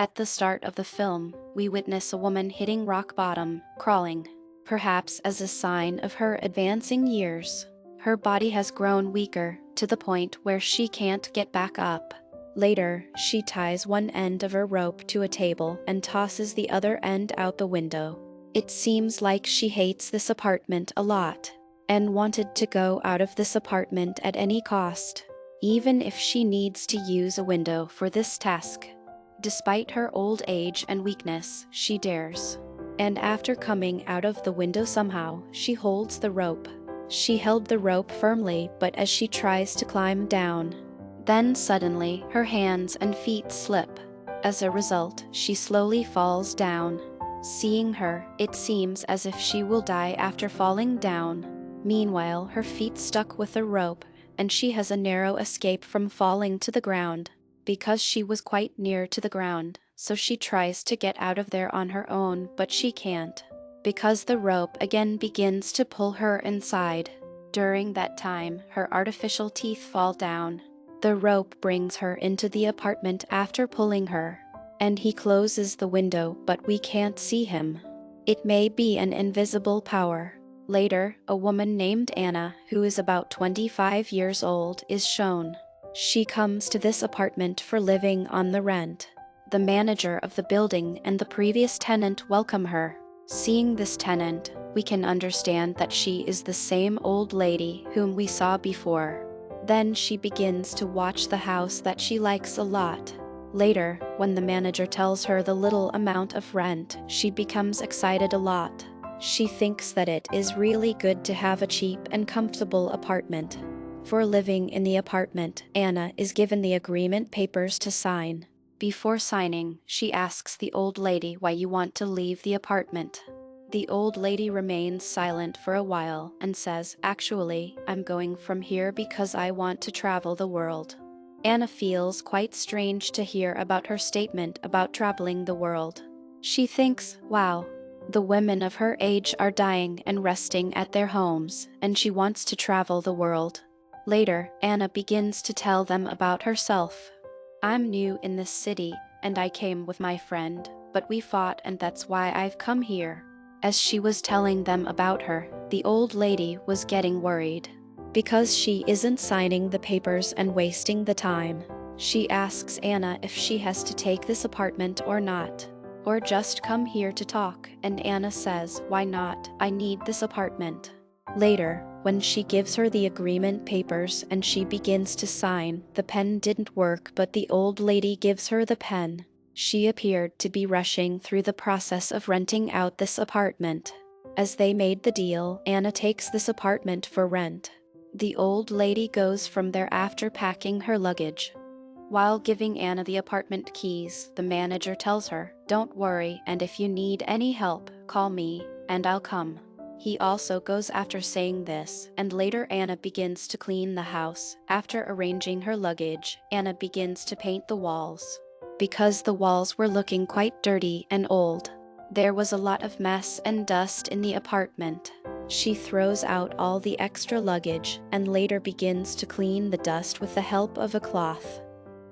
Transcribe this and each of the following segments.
At the start of the film, we witness a woman hitting rock bottom, crawling, perhaps as a sign of her advancing years. Her body has grown weaker, to the point where she can't get back up. Later, she ties one end of her rope to a table and tosses the other end out the window. It seems like she hates this apartment a lot, and wanted to go out of this apartment at any cost, even if she needs to use a window for this task. Despite her old age and weakness, she dares. And after coming out of the window somehow, she holds the rope. She held the rope firmly, but as she tries to climb down, then suddenly her hands and feet slip. As a result, she slowly falls down. Seeing her, it seems as if she will die after falling down. Meanwhile, her feet stuck with the rope, and she has a narrow escape from falling to the ground. Because she was quite near to the ground, so she tries to get out of there on her own, but she can't, because the rope again begins to pull her inside. During that time, her artificial teeth fall down. The rope brings her into the apartment after pulling her, and he closes the window, but we can't see him. It may be an invisible power. Later, a woman named Anna, who is about 25 years old, is shown. She comes to this apartment for living on the rent. The manager of the building and the previous tenant welcome her. Seeing this tenant, we can understand that she is the same old lady whom we saw before. Then she begins to watch the house that she likes a lot. Later, when the manager tells her the little amount of rent, she becomes excited a lot. She thinks that it is really good to have a cheap and comfortable apartment. For living in the apartment, Anna is given the agreement papers to sign. Before signing, she asks the old lady why you want to leave the apartment. The old lady remains silent for a while and says, "Actually, I'm going from here because I want to travel the world." Anna feels quite strange to hear about her statement about traveling the world. She thinks, wow, the women of her age are dying and resting at their homes, and she wants to travel the world. Later, Anna begins to tell them about herself. "I'm new in this city, and I came with my friend, but we fought and that's why I've come here." As she was telling them about her, the old lady was getting worried. Because she isn't signing the papers and wasting the time, she asks Anna if she has to take this apartment or not, or just come here to talk, and Anna says, "Why not? I need this apartment." Later, when she gives her the agreement papers and she begins to sign, the pen didn't work, but the old lady gives her the pen. She appeared to be rushing through the process of renting out this apartment. As they made the deal, Anna takes this apartment for rent. The old lady goes from there after packing her luggage. While giving Anna the apartment keys, the manager tells her, "Don't worry, and if you need any help, call me, and I'll come." He also goes after saying this, and later Anna begins to clean the house. After arranging her luggage, Anna begins to paint the walls. Because the walls were looking quite dirty and old, there was a lot of mess and dust in the apartment. She throws out all the extra luggage and later begins to clean the dust with the help of a cloth.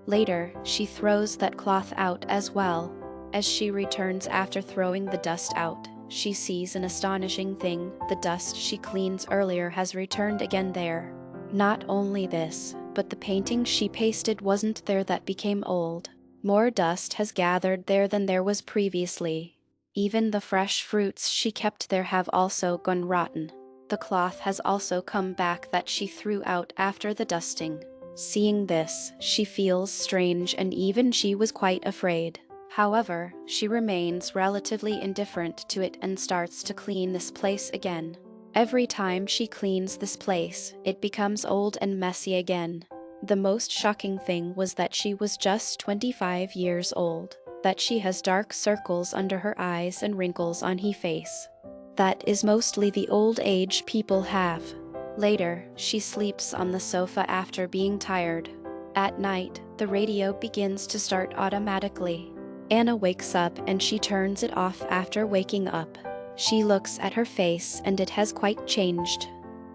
Later, she throws that cloth out as well. As she returns after throwing the dust out, she sees an astonishing thing: the dust she cleans earlier has returned again there. Not only this, but the painting she pasted wasn't there that became old. More dust has gathered there than there was previously. Even the fresh fruits she kept there have also gone rotten. The cloth has also come back that she threw out after the dusting. Seeing this, she feels strange and even she was quite afraid. However, she remains relatively indifferent to it and starts to clean this place again. Every time she cleans this place, it becomes old and messy again. The most shocking thing was that she was just 25 years old, that she has dark circles under her eyes and wrinkles on her face. That is mostly the old age people have. Later, she sleeps on the sofa after being tired. At night, the radio begins to start automatically. Anna wakes up and she turns it off after waking up. She looks at her face and it has quite changed.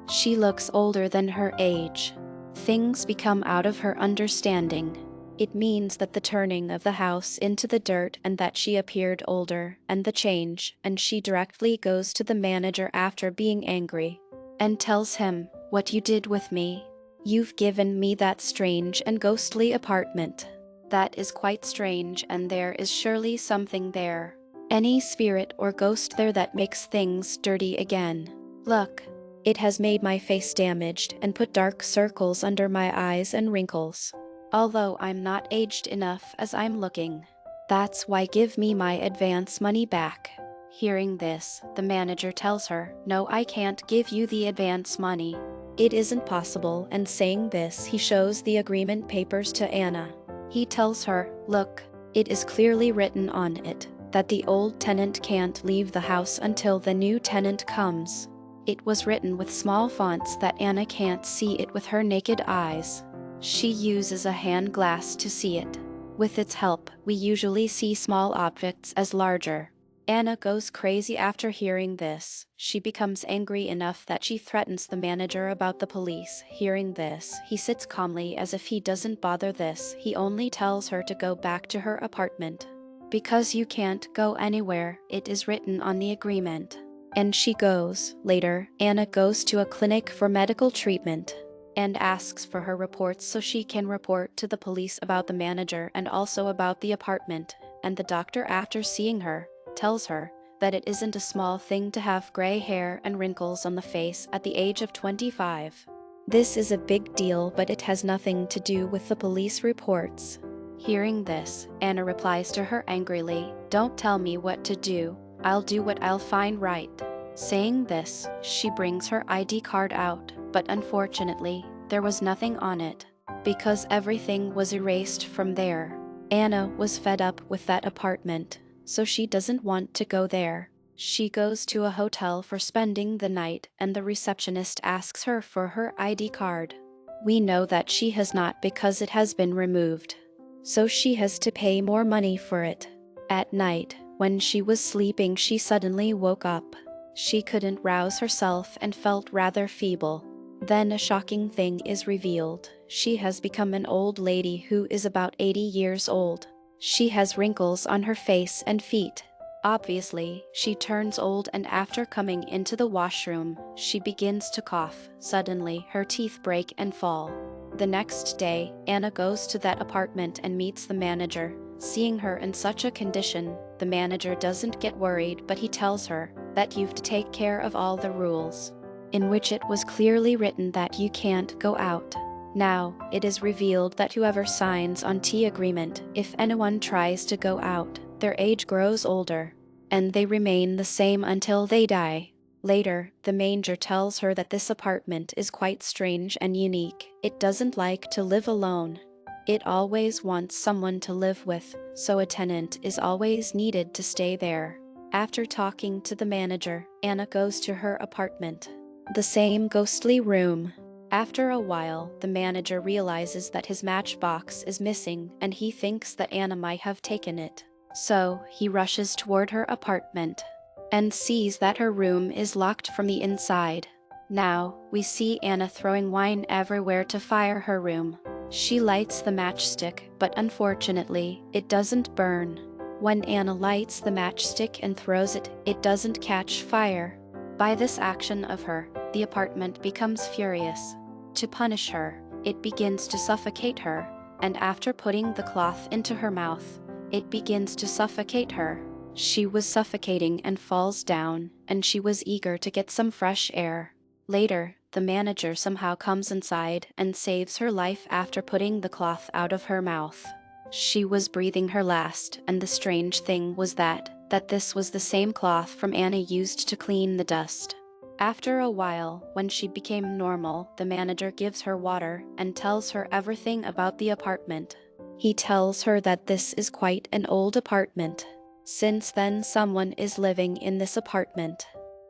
She looks older than her age. Things become out of her understanding. It means that the turning of the house into the dirt and that she appeared older, and the change, and she directly goes to the manager after being angry and tells him, "What you did with me? You've given me that strange and ghostly apartment. That is quite strange, and there is surely something there. Any spirit or ghost there that makes things dirty again. Look, it has made my face damaged and put dark circles under my eyes and wrinkles. Although I'm not aged enough as I'm looking. That's why give me my advance money back." Hearing this, the manager tells her, "No, I can't give you the advance money. It isn't possible," and saying this, he shows the agreement papers to Anna. He tells her, "Look, it is clearly written on it that the old tenant can't leave the house until the new tenant comes." It was written with small fonts that Anna can't see it with her naked eyes. She uses a hand glass to see it. With its help, we usually see small objects as larger. Anna goes crazy after hearing this. She becomes angry enough that she threatens the manager about the police. Hearing this, he sits calmly as if he doesn't bother this. He only tells her to go back to her apartment. "Because you can't go anywhere, it is written on the agreement." And she goes. Later, Anna goes to a clinic for medical treatment and asks for her reports so she can report to the police about the manager and also about the apartment. And the doctor, after seeing her, tells her that it isn't a small thing to have gray hair and wrinkles on the face at the age of 25. This is a big deal, but it has nothing to do with the police reports. Hearing this, Anna replies to her angrily, "Don't tell me what to do. I'll do what I'll find right." Saying this, she brings her ID card out, but unfortunately, there was nothing on it, because everything was erased from there. Anna was fed up with that apartment, so she doesn't want to go there. She goes to a hotel for spending the night, and the receptionist asks her for her ID card. We know that she has not because it has been removed, so she has to pay more money for it. At night, when she was sleeping, she suddenly woke up. She couldn't rouse herself and felt rather feeble. Then a shocking thing is revealed. She has become an old lady who is about 80 years old. She has wrinkles on her face and feet. Obviously, she turns old, and after coming into the washroom, she begins to cough. Suddenly, her teeth break and fall. The next day, Anna goes to that apartment and meets the manager. Seeing her in such a condition, the manager doesn't get worried, but he tells her that you've to take care of all the rules, in which it was clearly written that you can't go out. Now, it is revealed that whoever signs on the agreement, if anyone tries to go out, their age grows older, and they remain the same until they die. Later, the manager tells her that this apartment is quite strange and unique. It doesn't like to live alone. It always wants someone to live with, so a tenant is always needed to stay there. After talking to the manager, Anna goes to her apartment. The same ghostly room. After a while, the manager realizes that his matchbox is missing, and he thinks that Anna might have taken it. So, he rushes toward her apartment and sees that her room is locked from the inside. Now, we see Anna throwing wine everywhere to fire her room. She lights the matchstick, but unfortunately, it doesn't burn. When Anna lights the matchstick and throws it, it doesn't catch fire. By this action of her, the apartment becomes furious. To punish her, it begins to suffocate her, and after putting the cloth into her mouth, it begins to suffocate her. She was suffocating and falls down, and she was eager to get some fresh air. Later, the manager somehow comes inside and saves her life after putting the cloth out of her mouth. She was breathing her last, and the strange thing was that this was the same cloth from Anna used to clean the dust. After a while, when she became normal, the manager gives her water and tells her everything about the apartment. He tells her that this is quite an old apartment. Since then, someone is living in this apartment.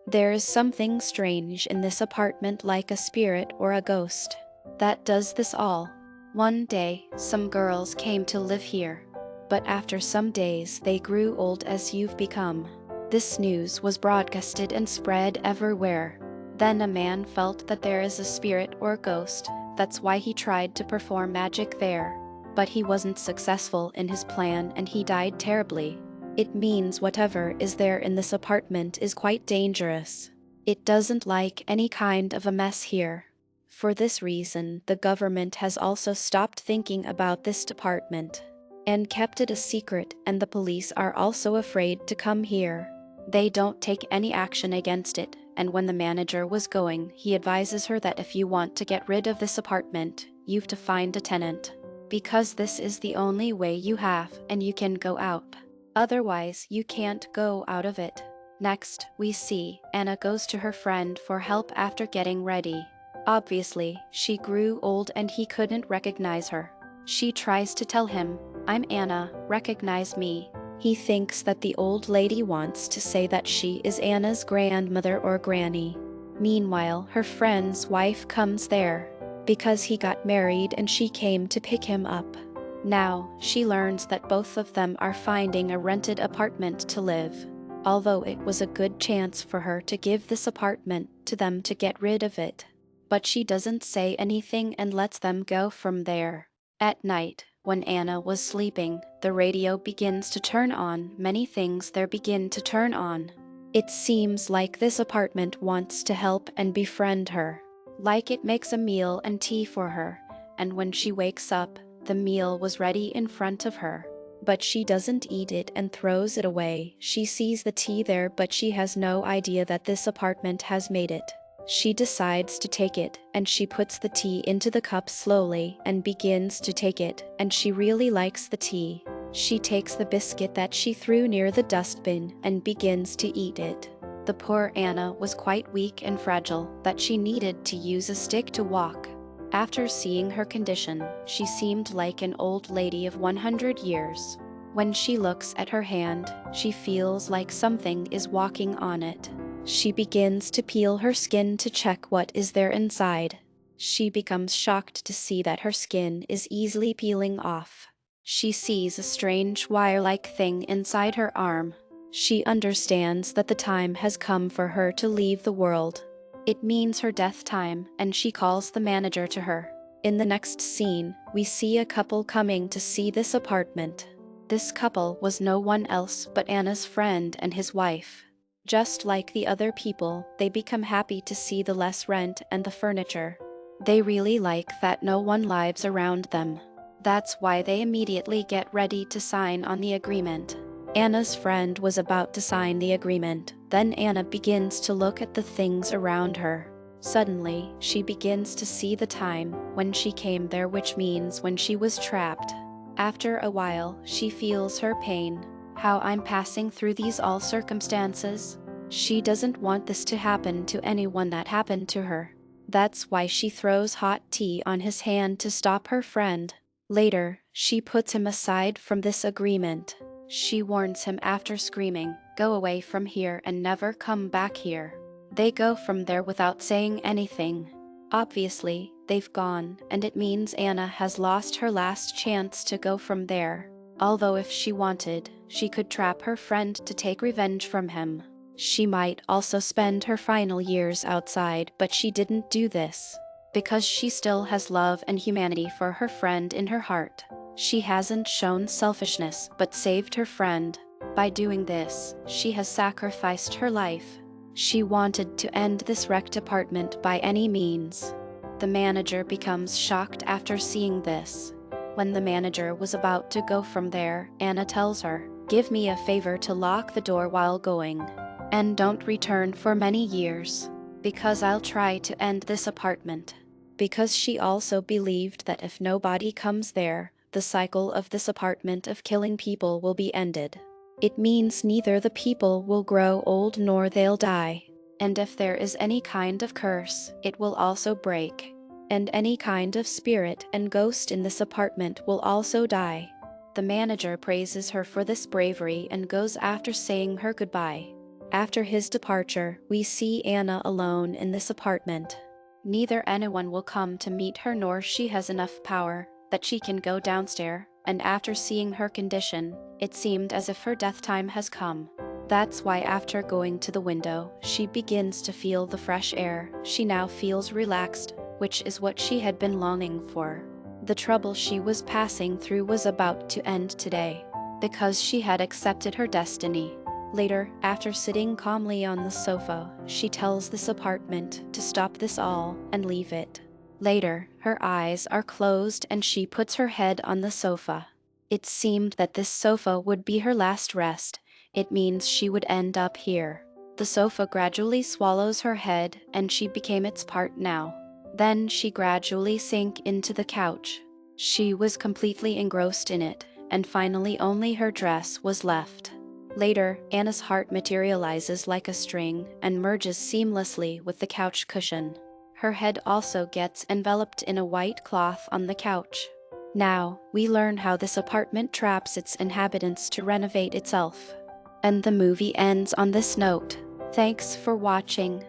There is something strange in this apartment, like a spirit or a ghost that does this all. One day, some girls came to live here, but after some days they grew old as you've become. This news was broadcasted and spread everywhere. Then a man felt that there is a spirit or ghost. That's why he tried to perform magic there. But he wasn't successful in his plan and he died terribly. It means whatever is there in this apartment is quite dangerous. It doesn't like any kind of a mess here. For this reason, the government has also stopped thinking about this department and kept it a secret, and the police are also afraid to come here. They don't take any action against it, and when the manager was going, he advises her that if you want to get rid of this apartment, you've to find a tenant. Because this is the only way you have, and you can go out. Otherwise, you can't go out of it. Next, we see Anna goes to her friend for help after getting ready. Obviously, she grew old and he couldn't recognize her. She tries to tell him, "I'm Anna, recognize me." He thinks that the old lady wants to say that she is Anna's grandmother or granny. Meanwhile, her friend's wife comes there because he got married and she came to pick him up. Now, she learns that both of them are finding a rented apartment to live. Although it was a good chance for her to give this apartment to them to get rid of it. But she doesn't say anything and lets them go from there. At night, when Anna was sleeping, the radio begins to turn on. Many things there begin to turn on. It seems like this apartment wants to help and befriend her. Like it makes a meal and tea for her, and when she wakes up, the meal was ready in front of her. But she doesn't eat it and throws it away. She sees the tea there, but she has no idea that this apartment has made it. She decides to take it, and she puts the tea into the cup slowly and begins to take it, and she really likes the tea. She takes the biscuit that she threw near the dustbin and begins to eat it. The poor Anna was quite weak and fragile, that she needed to use a stick to walk. After seeing her condition, she seemed like an old lady of 100 years. When she looks at her hand, she feels like something is walking on it. She begins to peel her skin to check what is there inside. She becomes shocked to see that her skin is easily peeling off. She sees a strange wire-like thing inside her arm. She understands that the time has come for her to leave the world. It means her death time, and she calls the manager to her. In the next scene, we see a couple coming to see this apartment. This couple was no one else but Anna's friend and his wife. Just like the other people, they become happy to see the less rent and the furniture. They really like that no one lives around them. That's why they immediately get ready to sign on the agreement. Anna's friend was about to sign the agreement. Then Anna begins to look at the things around her. Suddenly, she begins to see the time when she came there, which means when she was trapped. After a while, she feels her pain. How I'm passing through these all circumstances. She doesn't want this to happen to anyone that happened to her. That's why she throws hot tea on his hand to stop her friend. Later, she puts him aside from this agreement. She warns him after screaming, "Go away from here and never come back here." They go from there without saying anything. Obviously, they've gone, and it means Anna has lost her last chance to go from there. Although if she wanted, she could trap her friend to take revenge from him. She might also spend her final years outside, but she didn't do this. Because she still has love and humanity for her friend in her heart. She hasn't shown selfishness, but saved her friend. By doing this, she has sacrificed her life. She wanted to end this wrecked apartment by any means. The manager becomes shocked after seeing this. When the manager was about to go from there, Anna tells her, "Give me a favor to lock the door while going. And don't return for many years. Because I'll try to end this apartment." Because she also believed that if nobody comes there, the cycle of this apartment of killing people will be ended. It means neither the people will grow old nor they'll die. And if there is any kind of curse, it will also break. And any kind of spirit and ghost in this apartment will also die. The manager praises her for this bravery and goes after saying her goodbye. After his departure, we see Anna alone in this apartment. Neither anyone will come to meet her nor she has enough power that she can go downstairs, and after seeing her condition, it seemed as if her death time has come. That's why after going to the window, she begins to feel the fresh air. She now feels relaxed, which is what she had been longing for. The trouble she was passing through was about to end today, because she had accepted her destiny. Later, after sitting calmly on the sofa, she tells this apartment to stop this all and leave it. Later, her eyes are closed and she puts her head on the sofa. It seemed that this sofa would be her last rest. It means she would end up here. The sofa gradually swallows her head and she became its part now. Then she gradually sank into the couch. She was completely engrossed in it, and finally only her dress was left. Later, Anna's heart materializes like a string and merges seamlessly with the couch cushion. Her head also gets enveloped in a white cloth on the couch. Now, we learn how this apartment traps its inhabitants to renovate itself. And the movie ends on this note. Thanks for watching.